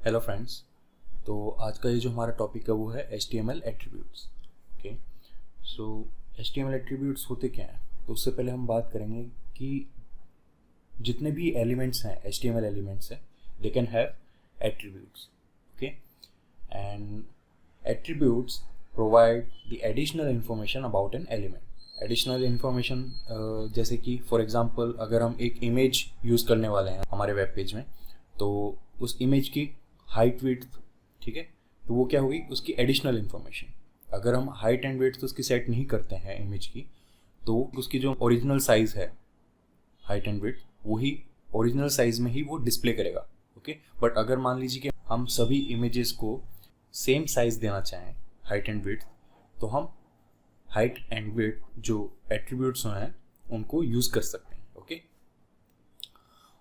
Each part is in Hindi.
Hello friends. तो आज का ये जो हमारा टॉपिक है वो है HTML एट्रीब्यूट्स। ओके, सो HTML एट्रीब्यूट्स होते क्या हैं? तो उससे पहले हम बात करेंगे कि जितने भी एलिमेंट्स हैं HTML एलिमेंट्स हैं, they can have attributes. Okay, and attributes provide the additional information about an element. Additional information जैसे कि फॉर एग्जांपल अगर हम एक इमेज यूज़ करने वाले हैं हमारे वेब पेज में, तो उस इमेज की हाइट विड्थ, ठीक है, तो वो क्या होगी, उसकी एडिशनल इन्फॉर्मेशन। अगर हम हाइट एंड विड्थ उसकी सेट नहीं करते हैं इमेज की, तो उसकी जो ओरिजिनल साइज़ है हाइट एंड विड्थ, वही ओरिजिनल साइज़ में ही वो डिस्प्ले करेगा। ओके, बट अगर मान लीजिए कि हम सभी इमेजेस को सेम साइज़ देना चाहें हाइट एंड विड्थ, तो हम हाइट एंड विड्थ जो एट्रीब्यूट्स हैं उनको यूज़ कर सकते हैं। ओके,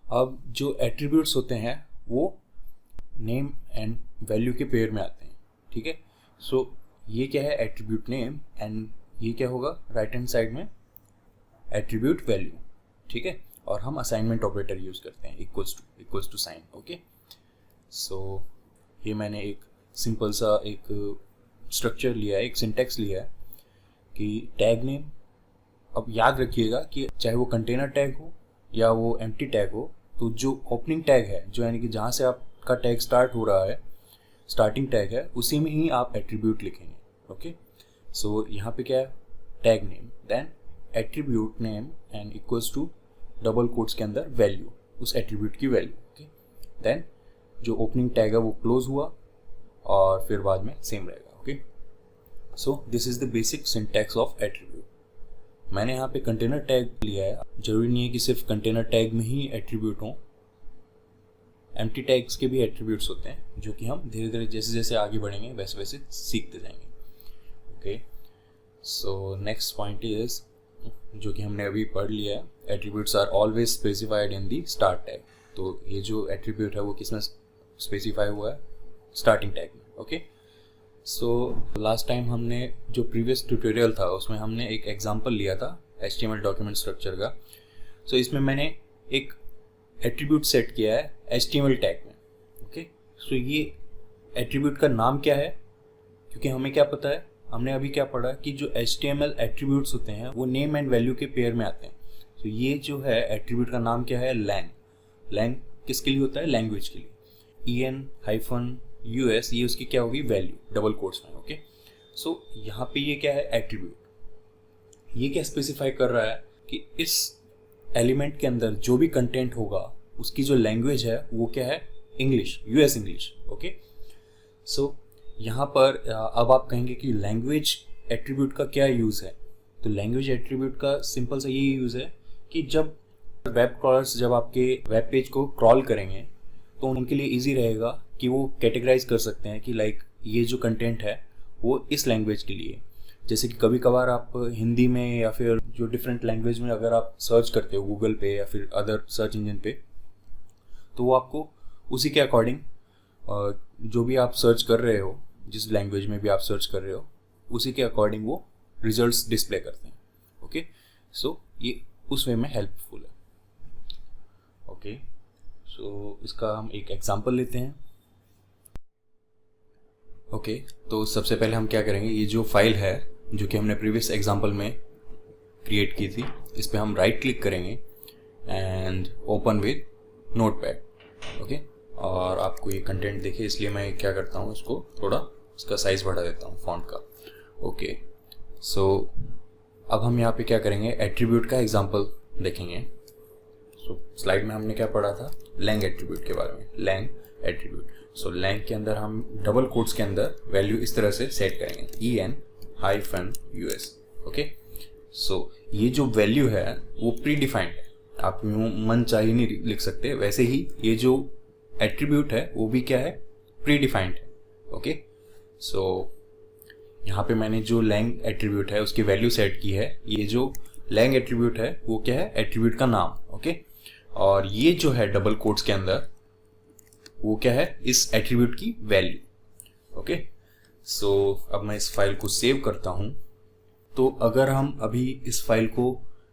अब जो एट्रीब्यूट्स होते हैं वो नेम एंड वैल्यू के पेयर में आते हैं। ठीक है, सो ये क्या है, एट्रीब्यूट नेम, एंड ये क्या होगा राइट हैंड साइड में एट्रीब्यूट वैल्यू। ठीक है, और हम असाइनमेंट ऑपरेटर यूज़ करते हैं इक्वल्स टू साइन। ओके, सो ये मैंने एक सिंपल सा एक स्ट्रक्चर लिया है, एक सिंटेक्स लिया है कि टैग नेम। अब याद रखिएगा कि चाहे वो कंटेनर टैग हो या वो एम्प्टी टैग हो, तो जो ओपनिंग टैग है, जो यानी कि जहाँ से आपका टैग स्टार्ट हो रहा है, स्टार्टिंग टैग है, उसी में ही आप एट्रीब्यूट लिखेंगे। ओके, सो यहाँ पे क्या है, tag name, then attribute name and equals to double quotes के अंदर वैल्यू, उस एट्रीब्यूट की वैल्यू। ओके, देन जो ओपनिंग टैग है वो क्लोज हुआ और फिर बाद में सेम रहेगा। Okay, so this is the basic syntax of attribute. मैंने यहाँ पे कंटेनर टैग लिया है, जरूरी नहीं है कि सिर्फ कंटेनर टैग में ही एट्रीब्यूट हों, एम्प्टी टैग्स के भी एट्रीब्यूट्स होते हैं जो कि हम धीरे धीरे जैसे जैसे आगे बढ़ेंगे वैसे वैसे सीखते जाएंगे। Okay, so next point is, जो कि हमने अभी पढ़ लिया है, attributes are always specified in the start tag. तो ये जो एट्रीब्यूट है वो किसमें स्पेसिफाई हुआ है, स्टार्टिंग टैग में। ओके, सो लास्ट टाइम हमने जो प्रीवियस ट्यूटोरियल था उसमें हमने एक एग्जांपल लिया था HTML डॉक्यूमेंट स्ट्रक्चर का। सो इसमें मैंने एक एट्रीब्यूट सेट किया है HTML टैग में। ओके, सो ये एट्रीब्यूट का नाम क्या है, क्योंकि हमें क्या पता है, हमने अभी क्या पढ़ा कि जो HTML एट्रीब्यूट्स होते हैं वो नेम एंड वैल्यू के पेयर में आते हैं। तो ये जो है एट्रीब्यूट का नाम क्या है, लैंग। लैंग किसके लिए होता है, लैंग्वेज के लिए। EN-US ये उसकी क्या होगी, वैल्यू, डबल कोट्स में। ओके, सो यहाँ पे ये क्या है, एट्रीब्यूट। ये क्या स्पेसिफाई कर रहा है कि इस एलिमेंट के अंदर जो भी कंटेंट होगा उसकी जो लैंग्वेज है वो क्या है, इंग्लिश, US इंग्लिश। ओके, सो यहाँ पर अब आप कहेंगे कि लैंग्वेज एट्रीब्यूट का क्या यूज़ है। तो लैंग्वेज एट्रीब्यूट का सिंपल सा ये यूज़ है कि जब वेब क्रॉलर्स जब आपके वेब पेज को क्रॉल करेंगे तो उनके लिए इजी रहेगा कि वो कैटेगराइज कर सकते हैं कि लाइक ये जो कंटेंट है वो इस लैंग्वेज के लिए। जैसे कि कभी कभार आप हिंदी में या फिर जो डिफरेंट लैंग्वेज में अगर आप सर्च करते हो गूगल पे या फिर अदर सर्च इंजन पे, तो वो आपको उसी के अकॉर्डिंग जो भी आप सर्च कर रहे हो, जिस लैंग्वेज में भी आप सर्च कर रहे हो, उसी के अकॉर्डिंग वो रिजल्ट्स डिस्प्ले करते हैं। ओके, सो ये उस वे में हेल्पफुल है। ओके, सो इसका हम एक एग्जांपल लेते हैं। ओके, तो सबसे पहले हम क्या करेंगे, ये जो फाइल है जो कि हमने प्रीवियस एग्जांपल में क्रिएट की थी, इस पर हम राइट क्लिक करेंगे and open with notepad. Okay, और आपको ये कंटेंट देखे इसलिए मैं क्या करता हूँ, इसको थोड़ा इसका साइज़ बढ़ा देता हूँ फॉन्ट का। ओके, सो अब हम यहाँ पे क्या करेंगे, एट्रीब्यूट का एग्जांपल देखेंगे। सो स्लाइड में हमने क्या पढ़ा था, लैंग एट्रीब्यूट के बारे में, लैंग एट्रीब्यूट। सो लैंग के अंदर हम डबल कोट्स के अंदर वैल्यू इस तरह से सेट करेंगे, EN-US। ओके, सो ये जो वैल्यू है वो प्री डिफाइंड है, आप यूँ मन चाहिए नहीं लिख सकते। वैसे ही ये जो एट्रीब्यूट है वो भी क्या है, प्री डिफाइंड है। ओके, सो यहाँ पे मैंने जो लैंग एट्रीब्यूट है उसकी वैल्यू सेट की है। ये जो लैंग एट्रीब्यूट है वो क्या है, एट्रीब्यूट का नाम। ओके, और ये जो है डबल कोट्स के अंदर वो क्या है, इस एट्रीब्यूट की वैल्यू। ओके, सो अब मैं इस फाइल को सेव करता हूँ। तो अगर हम अभी इस फाइल को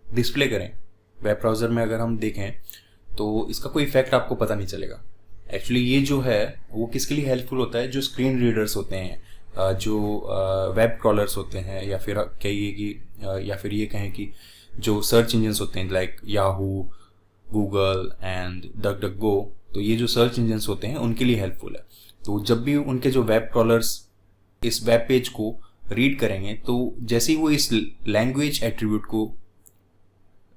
डिस्प्ले करें वेब ब्राउज़र में, अगर हम देखें तो इसका कोई इफेक्ट आपको पता नहीं चलेगा। एक्चुअली ये जो है वो किसके लिए हेल्पफुल होता है, जो स्क्रीन रीडर्स होते हैं, जो वेब क्रॉलर्स होते हैं, या फिर कहिए कि या फिर ये कहें कि जो सर्च इंजन्स होते हैं like Yahoo, Google and DuckDuckGo, तो ये जो सर्च इंजन्स होते हैं उनके लिए हेल्पफुल है। तो जब भी उनके जो वेब क्रॉलर्स इस वेब पेज को रीड करेंगे, तो जैसे ही वो इस लैंग्वेज एट्रीब्यूट को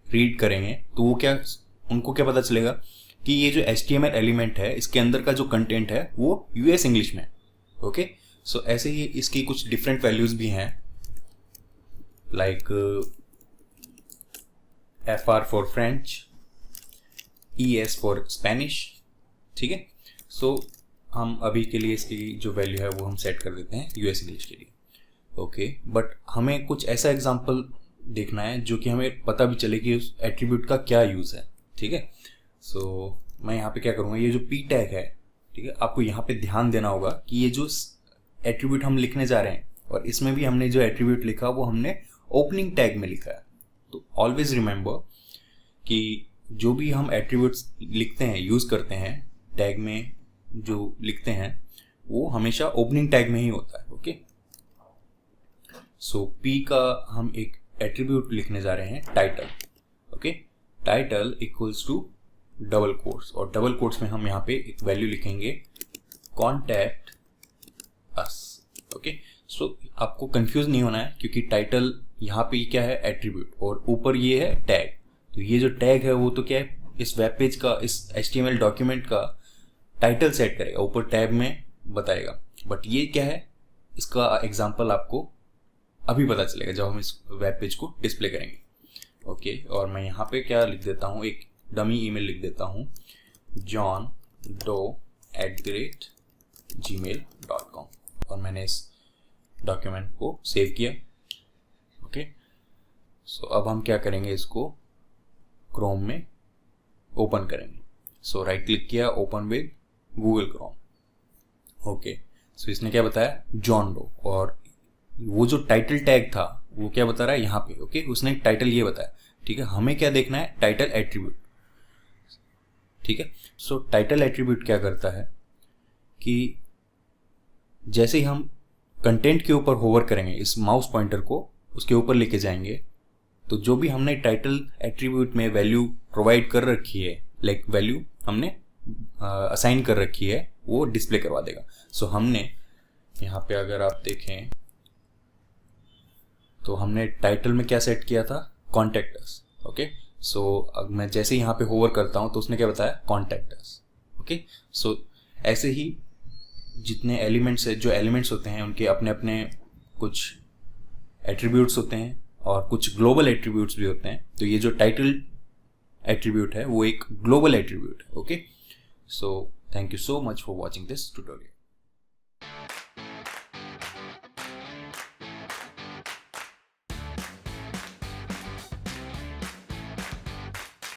रीड करेंगे तो वो क्या, उनको क्या पता चलेगा कि ये जो HTML एलिमेंट है इसके अंदर का जो कंटेंट है वो US इंग्लिश में। ओके, सो ऐसे ही इसकी कुछ डिफरेंट वैल्यूज भी हैं, like FR for French, ES for Spanish. ठीक है, सो हम अभी के लिए इसकी जो वैल्यू है वो हम सेट कर देते हैं US इंग्लिश के लिए। ओके, बट हमें कुछ ऐसा एग्जांपल देखना है जो कि हमें पता भी चले कि उस एट्रीब्यूट का क्या यूज़ है। ठीक है, सो मैं यहाँ पे क्या करूँगा, ये जो P टैग है, ठीक है, आपको यहाँ पे ध्यान देना होगा कि ये जो एट्रीब्यूट हम लिखने जा रहे हैं, और इसमें भी हमने जो एट्रीब्यूट लिखा वो हमने ओपनिंग टैग में लिखा है। तो ऑलवेज रिमेंबर कि जो भी हम एट्रीब्यूट्स लिखते हैं, यूज़ करते हैं, टैग में जो लिखते हैं वो हमेशा ओपनिंग टैग में ही होता है। ओके, सो P का हम एक एट्रीब्यूट लिखने जा रहे हैं title. Okay, title equals to double quotes, और डबल कोट्स में हम यहाँ पे एक वैल्यू लिखेंगे कॉन्टैक्ट अस। ओके, सो आपको कंफ्यूज नहीं होना है क्योंकि टाइटल यहाँ पे क्या है, एट्रीब्यूट, और ऊपर ये है टैग। तो ये जो टैग है वो तो क्या है, इस वेब पेज का, इस HTML डॉक्यूमेंट का टाइटल सेट करेगा, ऊपर टैब में बताएगा। बट ये क्या है, इसका एग्जांपल आपको अभी पता चलेगा जब हम इस वेब पेज को डिस्प्ले करेंगे। ओके, और मैं यहाँ पे क्या लिख देता हूँ, एक डमी ईमेल लिख देता हूँ, john@gmail.com, और मैंने इस डॉक्यूमेंट को सेव किया। ओके, सो अब हम क्या करेंगे, इसको क्रोम में ओपन करेंगे। सो राइट क्लिक किया, open with Google Chrome. Okay, so इसने क्या बताया, जॉन डो, और वो जो टाइटल टैग था वो क्या बता रहा है यहाँ पे। ओके, उसने टाइटल ये बताया। ठीक है, हमें क्या देखना है, टाइटल एट्रीब्यूट। ठीक है, सो टाइटल एट्रीब्यूट क्या करता है कि जैसे ही हम कंटेंट के ऊपर होवर करेंगे, इस माउस पॉइंटर को उसके ऊपर लेके जाएंगे, तो जो भी हमने टाइटल एट्रीब्यूट में वैल्यू प्रोवाइड कर रखी है, लाइक वैल्यू हमने असाइन कर रखी है, वो डिस्प्ले करवा देगा। सो हमने यहाँ पे अगर आप देखें तो हमने टाइटल में क्या सेट किया था, कॉन्टैक्ट अस। ओके, सो अब मैं जैसे ही यहाँ पे होवर करता हूँ तो उसने क्या बताया, कॉन्टैक्ट अस। ओके, सो ऐसे ही जितने एलिमेंट्स है, जो एलिमेंट्स होते हैं उनके अपने अपने कुछ एट्रीब्यूट्स होते हैं और कुछ ग्लोबल एट्रीब्यूट्स भी होते हैं। तो ये जो टाइटल एट्रीब्यूट है वो एक ग्लोबल एट्रीब्यूट है। Okay, so thank you so much for watching this tutorial.